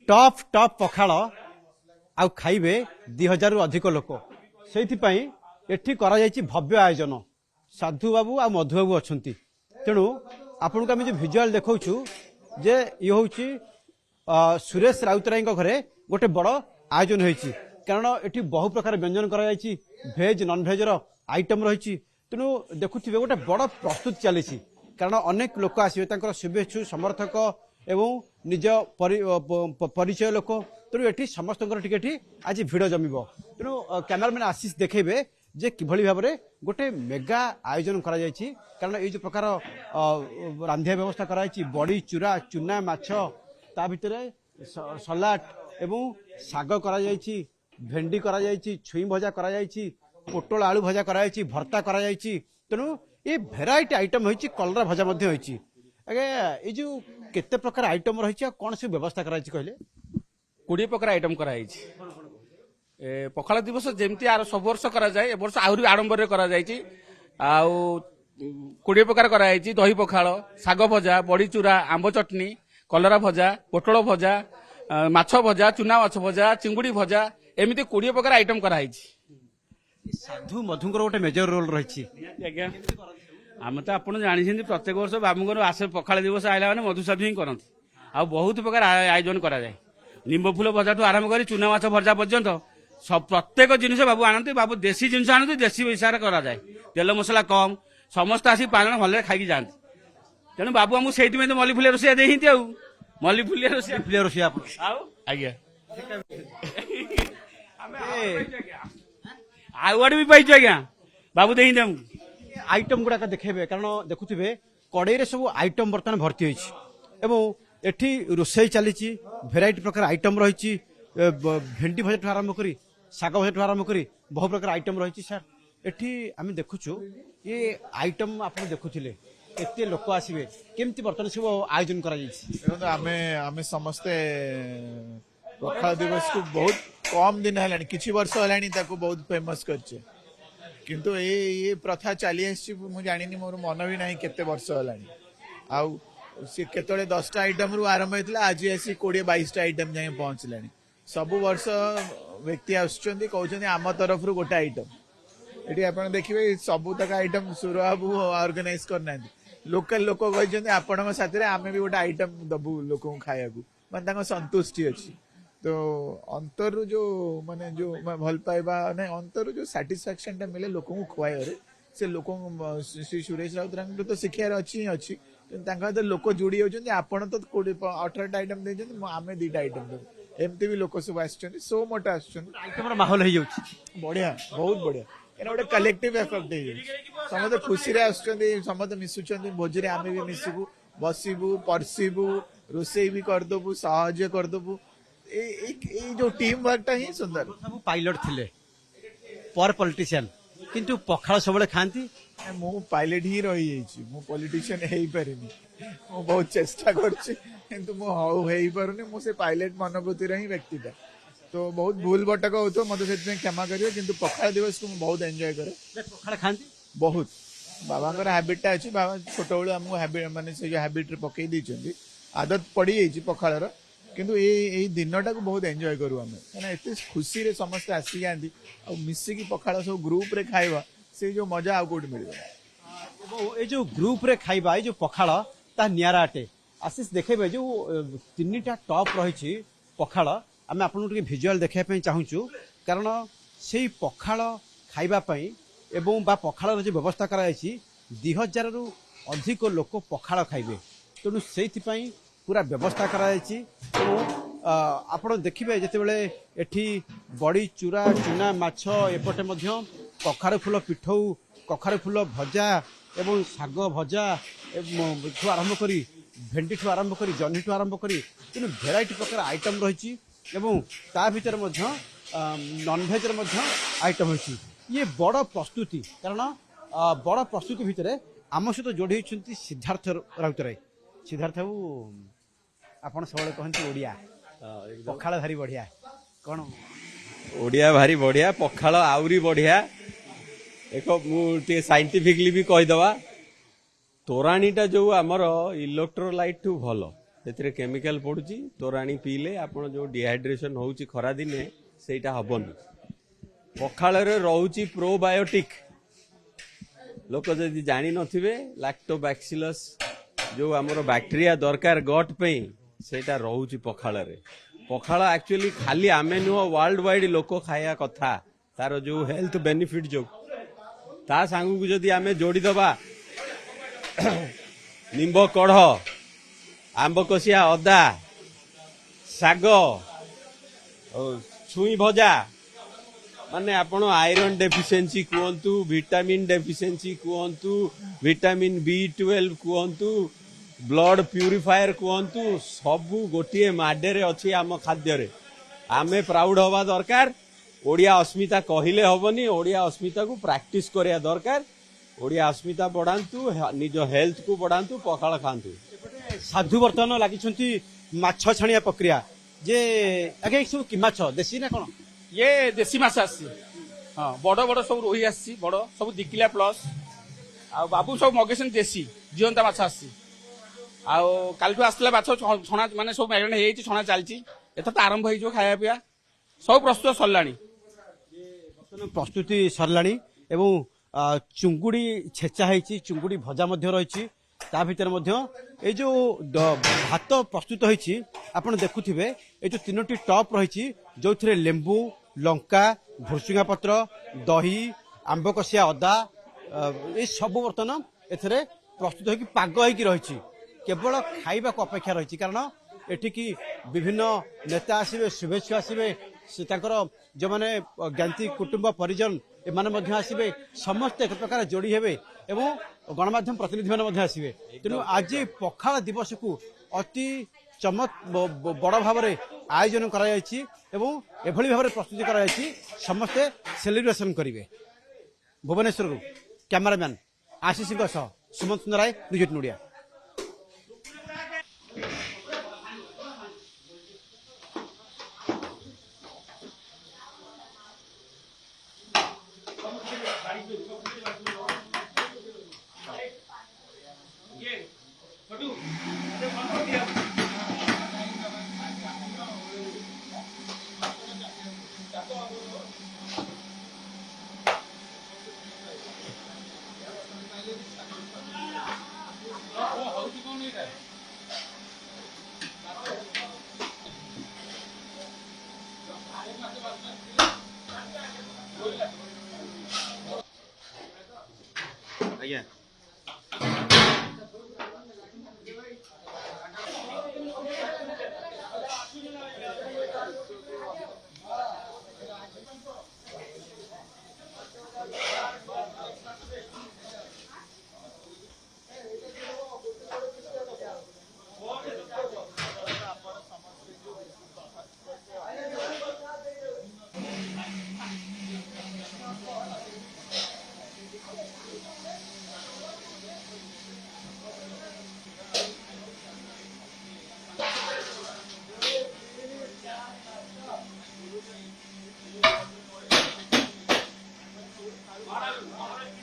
Top top पखाल आउ खाइबे 2000 रु अधिक लोक से एठी करा जायछि भव्य आयोजन साधु बाबू आ मधु बाबू अछंती तेणु आपन को आम जो भिजुआल देखौछु जे ये होछि सुरेश राउतराय घरे गोटे बड़ आयोजन होइछि कारण एठी बहु प्रकार व्यंजन करा जायछि भेज नॉन भेज रो आइटम रही तेणु देखुथिबे गोटे बड़ प्रस्तुत चली कारण अनेक लोक आसबे तांकर शुभेच्छु समर्थक एवं निज परिचय लोक तेणु एठी समस्त टिके आज भिड़ जमिबो तेणु कैमरामैन आशीष देखेबे जे किभली भाव में गोटे मेगा आयोजन करा जायछि कारण ये जो प्रकार रांधिया व्यवस्था करा जायछि बड़ी चूरा चूना माछ ता भितरे सलाड एवं साग करा जायछि भेंडी करा जायछि छुई भजा करा जायछि पोटल आलू भजा करा जायछि भर्ता करा जायछि तेणु ये भेराइटी आइटम होइछि कलरा भजा मध्ये होइछि आगे ये जो केते प्रकार आइटम रहिछि कोन से व्यवस्था करा जायछि कहले 20 प्रकार आइटम करा जायछि पखाल दिवस जेमती आर सब वर्ष करा जाए ए वर्ष आहुरी आडंबर करा जायछि आउ 20 प्रकार करा जायछि दही पखाल साग भजा बड़ी चूरा आंब चटनी कलरा भजा पोटल भजा माछ भजा चुना माछ भजा चिंगुड़ी भजा एमिति 20 प्रकार आइटम करा जायछि साधु मधुकर गोटे मेजर रोल रही आज्ञा आम तो आप जानी प्रत्येक वर्ष बाबूंर आसे पखाल दिवस आइला मैंने मधु साधु ही करती आ बहुत प्रकार आयोजन करा जाए निम्ब फूल भजा ठू आरंभ कर चुना माछ भजा पर्यंत सब प्रत्येक जिनिस बाबू आनती बाबू देशी जिनिस आनती देशी हिसाब करा जाए तेल मसला कम समस्त आसी पान भले खाई जाती तेणु बाबू आमको से मल्ली फुलिया रोषिया देती आउ मल्ली फुलिया रोषिया आज्ञा अवार्ड भी पाइଛୁ आज्ञा बाबू देही हमको आइटम गुड़ाक देखेबे कारण देखुथिबे कड़ई रे सब आइटम बर्तमान भर्ती होइछि एवं एठी रोषेई चलीछि भेराइटी प्रकार आइटम रहिछि भेंडी भजा ठू आरंभ करी साग भजा ठू आरंभ करी बहु प्रकार आइटम रहिछि सर एठी आमे देखुछु ये आइटम आपण देखुथिले एते लोक आसीबे केमती बर्तमान सब आयोजन करा जाइछि देखो आमे समस्ते पखाल दिवस को बहुत कम दिन है किछि वर्ष है बहुत फेमस करछे किंतु ये प्रथा चली आसी मुझे जानी मोर मन भी नहीं केते वर्ष है आउ सी केतले 10टा आइटम रु आरंभ होता आज आसी 20-22टा आइटम जाए पहुंचला सबु वर्ष व्यक्ति आसुचंदी कहउचंदी आम तरफ रु गोटे आइटम एटी आपण देखिबे सबु तक आइटम सुरबाबू ऑर्गेनाइज करना लोकल लोक कहउचंदी आपण साथी रे आमे भी गोटे आइटम दबु लोक खाया माने तांको संतुष्टि अछि तो अंतर जो माने जो भल पाइबा नहीं अंतर जो सैटिस्फैक्शन टा मिले लोक खुआए से लोक श्री सुरेश राउतराय तो शिक्षार अच्छी अच्छी लोक जोड़ी होती आपड़ तो 18टा आइटम देते आम 2टा आइटम देव एमती भी लोक सब आसुच्च सो मोट आइटम माहौल हो बढ़िया बहुत बढ़िया एना गोटे कलेक्टिव एफर्ट हो समस्त खुशी आसुच्च समस्त मिशुंट भोजी आम भी मिसबू बसबू परसबू रोषे भी करदेबू साहाय्य करदेबू जो टीम वर्क ही सुंदर सब पायलट थिले पर पॉलिटिशियन किंतु पखाल सब खाती मु पायलट ही रही जाइए मु पॉलिटिशियन हो पारिनी मु बहुत चेष्टा करछि किंतु मु हो पारुनी मु से पायलट मनोवृत्ति ही व्यक्तिटा तो बहुत भूल भटक हो मत से क्षमा करिए किंतु पखाल दिवस को बहुत एंजॉय करे पखाल खाती बहुत बाबा हैबिटा अच्छी बाबा छोट बेलू आमको हैबिट माने से हैबिट पकई देइछन्ती आदत पड़ी जाइए पखालर किंतु ये दिनटा को बहुत एंजॉय करू आम एत खुशी रे समस्त आसी जाती मिसिकी पखाल सब ग्रुप रे खाइबा से जो मजा आउ कोट मिल ये जो ग्रुप रे खाइबा जो पखाल ता नियारा अटे आशीष देखेबे जो 3टा टॉप रही पखाल आम आपन भिजुआल देखा चाहूँ कारण से पखाल खाइबापी एवं बा पखाल जो व्यवस्था करा 2000 रु अधिक लोक पखाल खाइबे तेणु से पूरा व्यवस्था करा तेणु आपण देखिए जितेबाला एठी बड़ी चूरा चूना माछ एपटे कखार फूल पिठौ कखार फूल भजा एवं साग भजा ठू आरंभ करी भेंडी ठू आरंभ करी जह्नी ठू आरंभ करी तेणु भेराइटी प्रकार आइटम रही ता भीतर नॉन भेज आइटम होती ये बड़ प्रस्तुति कारण बड़ प्रस्तुति भितर आम सहित जोड़ी होती सिद्धार्थ राउतराय सिद्धार्थ बाबू आपण सब कहते ओडिया पखाल भारी बढ़िया कौन ओडिया भारी बढ़िया पखाल आउरी बढ़िया एक मुझे साइंटिफिकली भी कहीदवा तोराणीटा जो आमर इलेक्ट्रोलाइट ठू भल ସେଥିରେ କେମିକାଲ ପଡୁଛି। ତୋରାଣୀ ପିଇଲେ ଆପଣ ଯୋଉ ଡିହାଇଡ୍ରେସନ ହଉଛି ଖରା ଦିନେ ସେଇଟା ହବନି। ପଖାଳରେ ରହୁଛି ପ୍ରୋବାୟୋଟିକ। ଲୋକ ଯଦି ଜାଣିନଥିବେ ଲାକ୍ଟୋବାକ୍ସିଲସ୍ ଯୋଉ ଆମର ବ୍ୟାକ୍ଟେରିଆ ଦରକାର ଗଟ୍ ପାଇଁ ସେଇଟା ରହୁଛି ପଖାଳରେ। ପଖାଳ ଆକ୍ଚୁଆଲି ଖାଲି ଆମେ ନୁହଁ ୱାର୍ଲଡ ୱାଇଡ ଲୋକ ଖାଇବା କଥା। ତାର ଯୋଉ ହେଲ୍ଥ ବେନିଫିଟ ଯୋଉ ତା ସାଙ୍ଗକୁ ଯଦି ଆମେ ଯୋଡ଼ିଦବା ନିମ୍ବ କଢ଼, ଆମ୍ବକଷିଆ ଅଦା, ଶାଗ, ଛୁଇଁ ଭଜା, ମାନେ ଆପଣ ଆଇରନ୍ ଡେଫିସିଏନ୍ସି କୁହନ୍ତୁ, ଭିଟାମିନ୍ ଡେଫିସିଏନ୍ସି କୁହନ୍ତୁ, ଭିଟାମିନ୍ B12 କୁହନ୍ତୁ, ବ୍ଲଡ ପ୍ୟୁରିଫାୟର କୁହନ୍ତୁ, ସବୁ ଗୋଟିଏ ମାଡେରେ ଅଛି ଆମ ଖାଦ୍ୟରେ। ଆମେ ପ୍ରାଉଡ ହବା ଦରକାର। ଓଡ଼ିଆ ଅସ୍ମିତା କହିଲେ ହବନି, ଓଡ଼ିଆ ଅସ୍ମିତାକୁ ପ୍ରାକ୍ଟିସ କରିବା ଦରକାର। ଓଡ଼ିଆ ଅସ୍ମିତା ବଢ଼ାନ୍ତୁ, ନିଜ ହେଲ୍ଥକୁ ବଢ଼ାନ୍ତୁ, ପଖାଳ ଖାଆନ୍ତୁ। ସାଧୁ ବର୍ତ୍ତମାନ ଲାଗିଛନ୍ତି ମାଛ ଛାଣିବା ପ୍ରକ୍ରିୟା ଯେ ଆଜ୍ଞା ଏ ସବୁ କି ମାଛ ଦେଶୀ ନା କଣ? ଇଏ ଦେଶୀ ମାଛ ଆସିଛି। ହଁ ବଡ଼ ବଡ଼ ସବୁ ରୋହି ଆସିଛି, ବଡ଼ ସବୁ 2 କିଲୋ ପ୍ଲସ୍। ଆଉ ବାବୁ ସବୁ ମଗେଇଛନ୍ତି ଦେଶୀ ଜିଅନ୍ତା ମାଛ ଆସିଛି। ଆଉ କାଲିଠୁ ଆସିଥିଲା ମାଛ ଛଣା, ମାନେ ସବୁ ମ୍ୟାରିନେଟ୍ ହେଇଯାଇଛି, ଛଣା ଚାଲିଛି। ଏଥର ତ ଆରମ୍ଭ ହେଇଯିବ ଖାଇବା ପିଇବା, ସବୁ ପ୍ରସ୍ତୁତ ସରିଲାଣି। ପ୍ରସ୍ତୁତି ସରିଲାଣି ଏବଂ ଚୁଙ୍ଗୁଡ଼ି ଛେଚା ହେଇଛି, ଚୁଙ୍ଗୁଡ଼ି ଭଜା ମଧ୍ୟ ରହିଛି। ତା ଭିତରେ ମଧ୍ୟ ଏଇ ଯୋଉ ଭାତ ପ୍ରସ୍ତୁତ ହେଇଛି ଆପଣ ଦେଖୁଥିବେ, ଏଇ ଯୋଉ 3ଟି ଟପ୍ ରହିଛି ଯୋଉଥିରେ ଲେମ୍ବୁ, ଲଙ୍କା, ଭୃଷୁଙ୍ଗା ପତ୍ର, ଦହି, ଆମ୍ବକଷିଆ ଅଦା ଏ ସବୁ ବର୍ତ୍ତମାନ ଏଥିରେ ପ୍ରସ୍ତୁତ ହେଇକି ପାଗ ହେଇକି ରହିଛି। କେବଳ ଖାଇବାକୁ ଅପେକ୍ଷା ରହିଛି, କାରଣ ଏଠିକି ବିଭିନ୍ନ ନେତା ଆସିବେ, ଶୁଭେଚ୍ଛୁ ଆସିବେ, ସେ ତାଙ୍କର ଯେଉଁମାନେ ଜ୍ଞାତି କୁଟୁମ୍ବ ପରିଜନ ଏମାନେ ମଧ୍ୟ ଆସିବେ, ସମସ୍ତେ ଏକ ପ୍ରକାର ଯୋଡ଼ି ହେବେ ଏବଂ ଗଣମାଧ୍ୟମ ପ୍ରତିନିଧିମାନେ ମଧ୍ୟ ଆସିବେ। ତେଣୁ ଆଜି ପଖାଳ ଦିବସକୁ ଅତି ବଡ଼ ଭାବରେ ଆୟୋଜନ କରାଯାଇଛି ଏବଂ ଏଭଳି ଭାବରେ ପ୍ରସ୍ତୁତି କରାଯାଇଛି ସମସ୍ତେ ସେଲିବ୍ରେସନ କରିବେ। ଭୁବନେଶ୍ୱରରୁ କ୍ୟାମେରାମ୍ୟାନ୍ ଆଶିଷଙ୍କ ସହ ସୁମନ୍ତ ସୁନ୍ଦରାୟ, ନ୍ୟୁଜ୍ 18 ଓଡ଼ିଆ। ଆଜ୍ଞା।